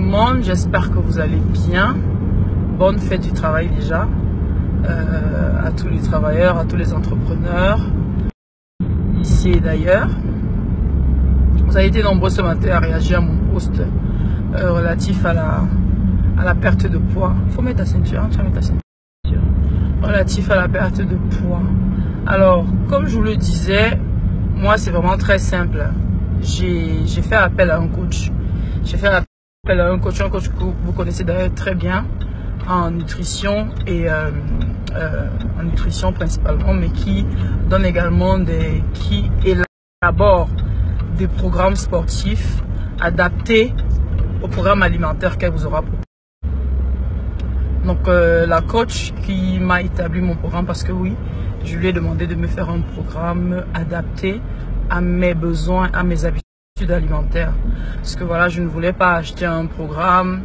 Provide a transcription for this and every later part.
le monde, j'espère que vous allez bien. Bonne fête du travail déjà à tous les travailleurs, à tous les entrepreneurs ici et d'ailleurs. Vous avez été nombreux ce matin à réagir à mon post relatif à la perte de poids. Il faut mettre ta ceinture, hein, tu vas mettre ta ceinture. Relatif à la perte de poids. Alors, comme je vous le disais, moi c'est vraiment très simple. J'ai fait appel à un coach. J'ai fait appel à un coach que vous connaissez d'ailleurs très bien en nutrition et en nutrition principalement, mais qui donne également qui élabore des programmes sportifs adaptés au programme alimentaire qu'elle vous aura proposé. Donc la coach qui m'a établi mon programme, parce que oui, je lui ai demandé de me faire un programme adapté à mes besoins, à mes habitudes alimentaires. Parce que voilà, je ne voulais pas acheter un programme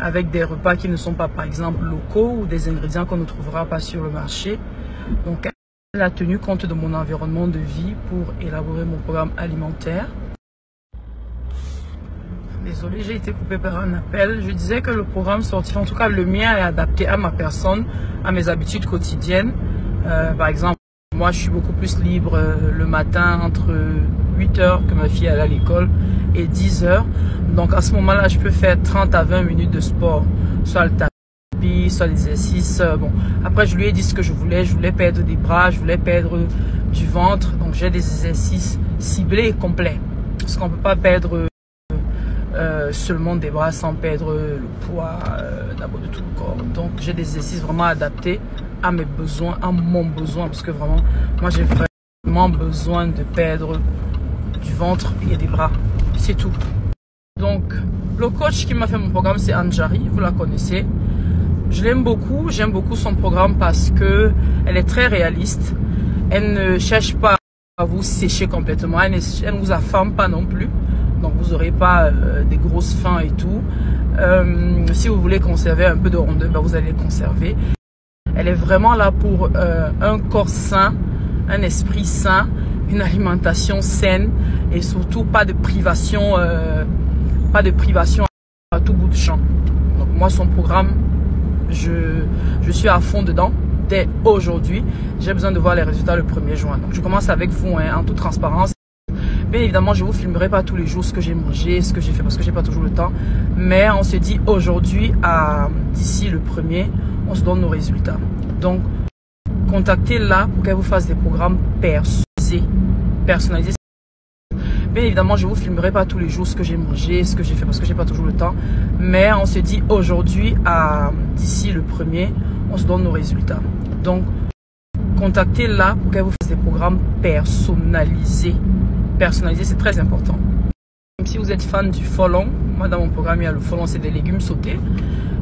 avec des repas qui ne sont pas, par exemple, locaux ou des ingrédients qu'on ne trouvera pas sur le marché. Donc elle a tenu compte de mon environnement de vie pour élaborer mon programme alimentaire. Désolée, j'ai été coupée par un appel. Je disais que le programme sportif, en tout cas le mien, est adapté à ma personne, à mes habitudes quotidiennes. Par exemple, moi je suis beaucoup plus libre le matin entre 8 h que ma fille elle est à l'école et 10 h. Donc à ce moment-là, je peux faire 30 à 20 minutes de sport, soit le tapis, soit l'exercice. Bon, après je lui ai dit ce que je voulais perdre des bras, je voulais perdre du ventre. Donc j'ai des exercices ciblés et complets. Parce qu'on ne peut pas perdre seulement des bras sans perdre le poids d'abord de tout le corps. Donc j'ai des exercices vraiment adaptés à mes besoins, à mon besoin, parce que vraiment moi j'ai vraiment besoin de perdre du ventre et des bras, c'est tout. Donc le coach qui m'a fait mon programme, c'est Anjari, vous la connaissez. Je l'aime beaucoup, j'aime beaucoup son programme parce que elle est très réaliste. Elle ne cherche pas à vous sécher complètement, elle ne vous affame pas non plus. Donc vous n'aurez pas des grosses faims et tout. Si vous voulez conserver un peu de rondeur, ben vous allez les conserver. Elle est vraiment là pour un corps sain, un esprit sain, une alimentation saine et surtout pas de privation à tout bout de champ. Donc moi son programme, je suis à fond dedans dès aujourd'hui. J'ai besoin de voir les résultats le 1er juin. Donc je commence avec vous hein, en toute transparence. Bien évidemment, je ne vous filmerai pas tous les jours ce que j'ai mangé, ce que j'ai fait, parce que j'ai pas toujours le temps. Mais on se dit aujourd'hui, d'ici le 1er, on se donne nos résultats. Donc, contactez-la pour qu'elle vous fasse des programmes personnalisés. Bien évidemment, je ne vous filmerai pas tous les jours ce que j'ai mangé, ce que j'ai fait, parce que j'ai pas toujours le temps. Mais on se dit aujourd'hui, d'ici le 1er, on se donne nos résultats. Donc, contactez-la pour qu'elle vous fasse des programmes personnalisés. Personnalisé, c'est très important. Même si vous êtes fan du folon, moi dans mon programme il y a le folon, c'est des légumes sautés.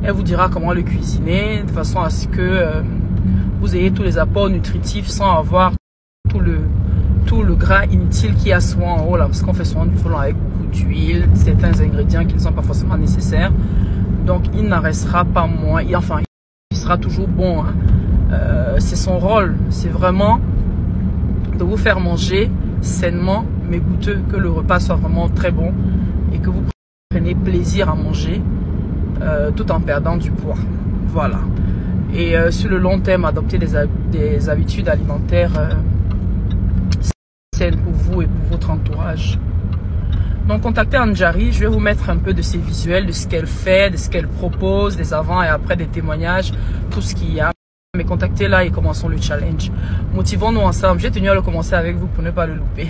Elle vous dira comment le cuisiner de façon à ce que vous ayez tous les apports nutritifs sans avoir tout le gras inutile qui a souvent en haut là, parce qu'on fait souvent du folon avec beaucoup d'huile, certains ingrédients qui ne sont pas forcément nécessaires. Donc il n'en restera pas moins, il sera toujours bon. Hein. C'est son rôle, c'est vraiment de vous faire manger sainement mais goûteux, que le repas soit vraiment très bon et que vous preniez plaisir à manger tout en perdant du poids. Voilà. Et sur le long terme, adopter des habitudes alimentaires saines pour vous et pour votre entourage. Donc contactez Anjari, je vais vous mettre un peu de ses visuels, de ce qu'elle fait, de ce qu'elle propose, des avant et après, des témoignages, tout ce qu'il y a. Mais contactez-la et commençons le challenge. Motivons-nous ensemble. J'ai tenu à le commencer avec vous pour ne pas le louper.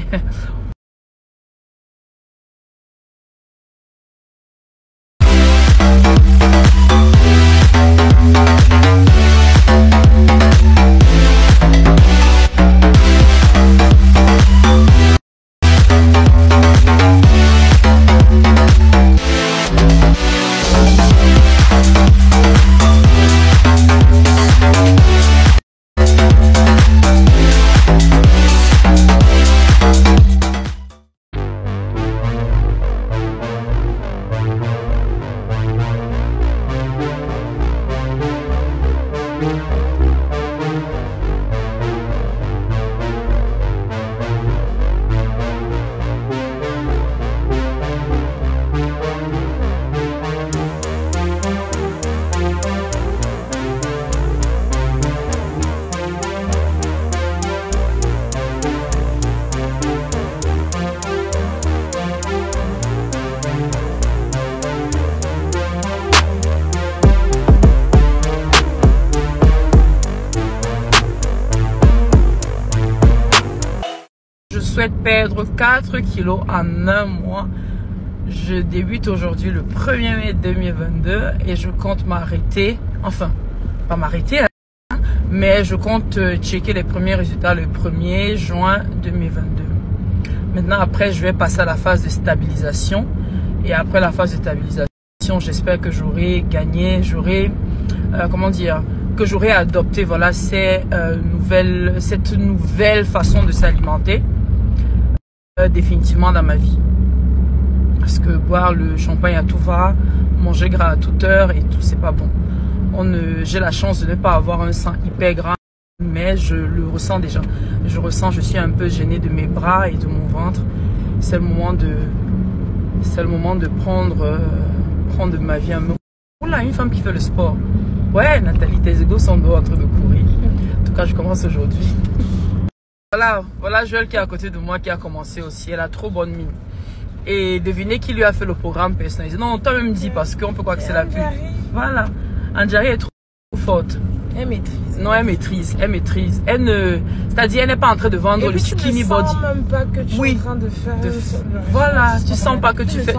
souhaite perdre 4 kilos en un mois. Je débute aujourd'hui le 1er mai 2022 et je compte m'arrêter, enfin, pas m'arrêter, hein, mais je compte checker les premiers résultats le 1er juin 2022. Maintenant, après, je vais passer à la phase de stabilisation. Et après la phase de stabilisation, j'espère que j'aurai gagné, que j'aurai adopté, voilà, cette nouvelle façon de s'alimenter définitivement dans ma vie. Parce que boire le champagne à tout va, manger gras à toute heure et tout, c'est pas bon. J'ai la chance de ne pas avoir un sang hyper gras, mais je le ressens déjà. Je suis un peu gênée de mes bras et de mon ventre. C'est le moment de prendre ma vie un peu. Oula, une femme qui fait le sport. Ouais, Nathalie, tes égos sont en train de courir. En tout cas, je commence aujourd'hui. Voilà Joël qui est à côté de moi, qui a commencé aussi. Elle a trop bonne mine. Et devinez qui lui a fait le programme personnalisé. Non, toi-même dis parce qu'on peut croire que c'est la pub. Voilà. Anjari est trop forte. Elle maîtrise. Non, elle maîtrise. C'est-à-dire, elle n'est pas en train de vendre le skinny body. Tu ne sens même pas que tu es en train de faire. Voilà, tu sens pas que tu fais.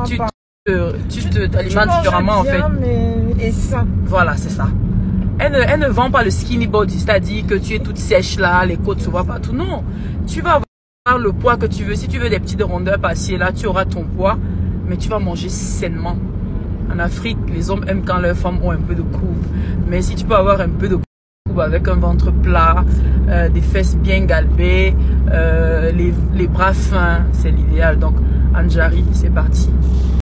Tu t'alimentes différemment en fait. Et ça. Voilà, c'est ça. Elle ne vend pas le skinny body, c'est-à-dire que tu es toute sèche là, les côtes se voient pas tout. Non, tu vas avoir le poids que tu veux. Si tu veux des petites rondeurs par-ci et là, tu auras ton poids, mais tu vas manger sainement. En Afrique, les hommes aiment quand leurs femmes ont un peu de courbe. Mais si tu peux avoir un peu de courbe avec un ventre plat, des fesses bien galbées, les bras fins, c'est l'idéal. Donc, Anjari, c'est parti.